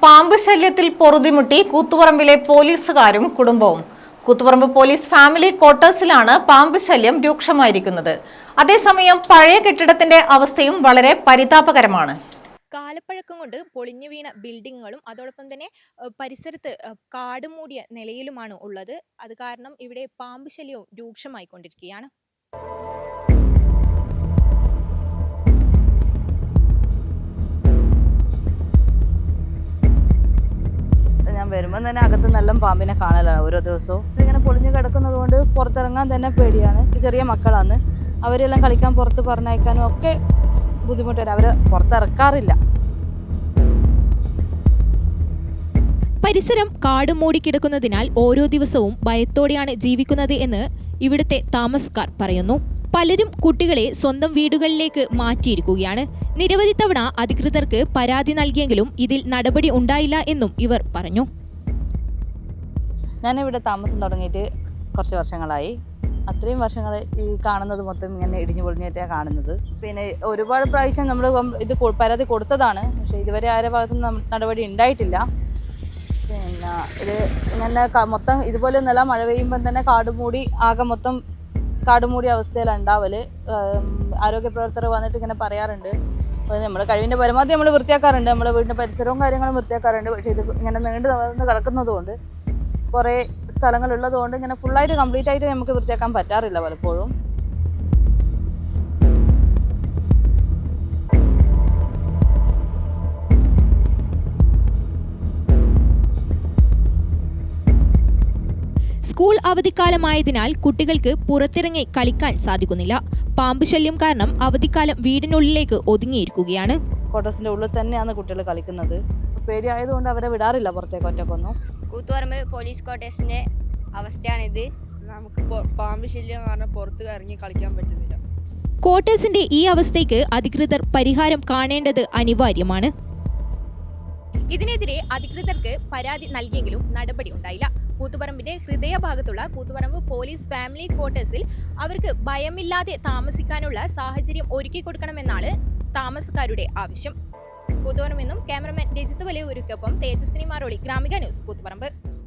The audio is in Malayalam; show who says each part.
Speaker 1: പാമ്പ് ശല്യത്തിൽ പൊറുതിമുട്ടി കൂത്തുപറമ്പിലെ പോലീസുകാരും കുടുംബവും. കൂത്തുപറമ്പ് പോലീസ് ഫാമിലി ക്വാർട്ടേഴ്സിലാണ് പാമ്പ് ശല്യം രൂക്ഷമായിരിക്കുന്നത്. അതേസമയം പഴയ കെട്ടിടത്തിന്റെ അവസ്ഥയും വളരെ പരിതാപകരമാണ്.
Speaker 2: കാലപ്പഴക്കം കൊണ്ട് പൊളിഞ്ഞു വീണ ബിൽഡിങ്ങുകളും അതോടൊപ്പം തന്നെ പരിസരത്ത് കാട് മൂടിയ നിലയിലുമാണ് ഉള്ളത്. അത് കാരണം ഇവിടെ പാമ്പ് ശല്യവും രൂക്ഷമായിക്കൊണ്ടിരിക്കുകയാണ്.
Speaker 3: ഞാൻ വരുമ്പോൾ തന്നെ അകത്ത് നല്ല പാമ്പിനെ കാണലാണ് ഓരോ ദിവസവും. ഇങ്ങനെ പൊളിഞ്ഞു കിടക്കുന്നത് കൊണ്ട് പുറത്തിറങ്ങാൻ തന്നെ പേടിയാണ്. ചെറിയ മക്കളാണ്, അവരെല്ലാം കളിക്കാൻ പുറത്ത് പറഞ്ഞയക്കാനും ഒക്കെ ബുദ്ധിമുട്ടാണ്. അവർ പുറത്തിറക്കാറില്ല.
Speaker 2: പരിസരം കാട് മൂടിക്കിടക്കുന്നതിനാൽ ഓരോ ദിവസവും ഭയത്തോടെയാണ് ജീവിക്കുന്നത് എന്ന് ഇവിടുത്തെ താമസക്കാർ പറയുന്നു. പലരും കുട്ടികളെ സ്വന്തം വീടുകളിലേക്ക് മാറ്റിയിരിക്കുകയാണ്. നിരവധി തവണ അധികൃതർക്ക് പരാതി നൽകിയെങ്കിലും ഇതിൽ നടപടി ഉണ്ടായില്ല എന്നും ഇവർ പറഞ്ഞു.
Speaker 3: ഞാനിവിടെ താമസം തുടങ്ങിയിട്ട് കുറച്ച് വർഷങ്ങളായി. അത്രയും വർഷങ്ങൾ ഈ കാണുന്നത് മൊത്തം ഇങ്ങനെ ഇടിഞ്ഞു പൊളിഞ്ഞിട്ടാണ് കാണുന്നത്. പിന്നെ ഒരുപാട് പ്രാവശ്യം നമ്മൾ ഇത് പരാതി കൊടുത്തതാണ്, പക്ഷേ ഇതുവരെ ആരുടെ ഭാഗത്തുനിന്നും നടപടി ഉണ്ടായിട്ടില്ല. പിന്നെ ഇത് ഇങ്ങനെ മൊത്തം ഇതുപോലെ ഒന്നല്ല, മഴ പെയ്യുമ്പം തന്നെ ആകെ മൊത്തം കാടുമൂടിയ അവസ്ഥയിലാണ് ഉണ്ടാവല്. ആരോഗ്യ പ്രവർത്തകർ വന്നിട്ട് ഇങ്ങനെ പറയാറുണ്ട്. അപ്പോൾ നമ്മൾ കഴിവിൻ്റെ പരമാവധി നമ്മൾ വൃത്തിയാക്കാറുണ്ട്, നമ്മുടെ വീടിൻ്റെ പരിസരവും കാര്യങ്ങളും വൃത്തിയാക്കാറുണ്ട്. പക്ഷേ ഇത് ഇങ്ങനെ നീണ്ടു നിവർന്ന് കിടക്കുന്നതുകൊണ്ട്, കുറേ സ്ഥലങ്ങളുള്ളതുകൊണ്ട് ഇങ്ങനെ ഫുള്ളായിട്ട് കംപ്ലീറ്റ് ആയിട്ട് നമുക്ക് വൃത്തിയാക്കാൻ പറ്റാറില്ല പലപ്പോഴും.
Speaker 2: സ്കൂൾ അവധിക്കാലമായതിനാൽ കുട്ടികൾക്ക് പുറത്തിറങ്ങി കളിക്കാൻ സാധിക്കുന്നില്ല. പാമ്പ് ശല്യം കാരണം അവധിക്കാലം വീടിനുള്ളിലേക്ക് ഒതുങ്ങിയിരിക്കുകയാണ്.
Speaker 3: ക്വാർട്ടേഴ്സിൻ്റെ ഉള്ളിൽ തന്നെയാണ് കുട്ടികൾ കളിക്കുന്നത്. പേടിയായതുകൊണ്ട് അവരെ വിടാറില്ല പുറത്തേക്ക് ഒറ്റക്കൊന്നും.
Speaker 4: കൂത്തുപറമ്പ് പോലീസ് ക്വാർട്ടേഴ്സിന്റെ അവസ്ഥയാണിത്.
Speaker 5: നമുക്ക് പാമ്പ് ശല്യം കാരണം പുറത്ത് ഇറങ്ങി കളിക്കാൻ പറ്റുന്നില്ല.
Speaker 2: ക്വാർട്ടേഴ്സിന്റെ ഈ അവസ്ഥയ്ക്ക് അധികൃതർ പരിഹാരം കാണേണ്ടത് അനിവാര്യമാണ്. ഇതിനെതിരെ അധികൃതർക്ക് പരാതി നൽകിയെങ്കിലും നടപടി ഉണ്ടായില്ല. കൂത്തുപറമ്പിന്റെ ഹൃദയഭാഗത്തുള്ള കൂത്തുപറമ്പ് പോലീസ് ഫാമിലി ക്വാർട്ടേഴ്സിൽ അവർക്ക് ഭയമില്ലാതെ താമസിക്കാനുള്ള സാഹചര്യം ഒരുക്കി കൊടുക്കണമെന്നാണ് താമസക്കാരുടെ ആവശ്യം. കൂത്തുപറമ്പിൽ നിന്നും ക്യാമറമാൻ രജിത്ത് വലിയൂരിക്കൊപ്പം തേജസ്വിനി മാറോളി, ഗ്രാമിക ന്യൂസ്, കൂത്തുപറമ്പ്.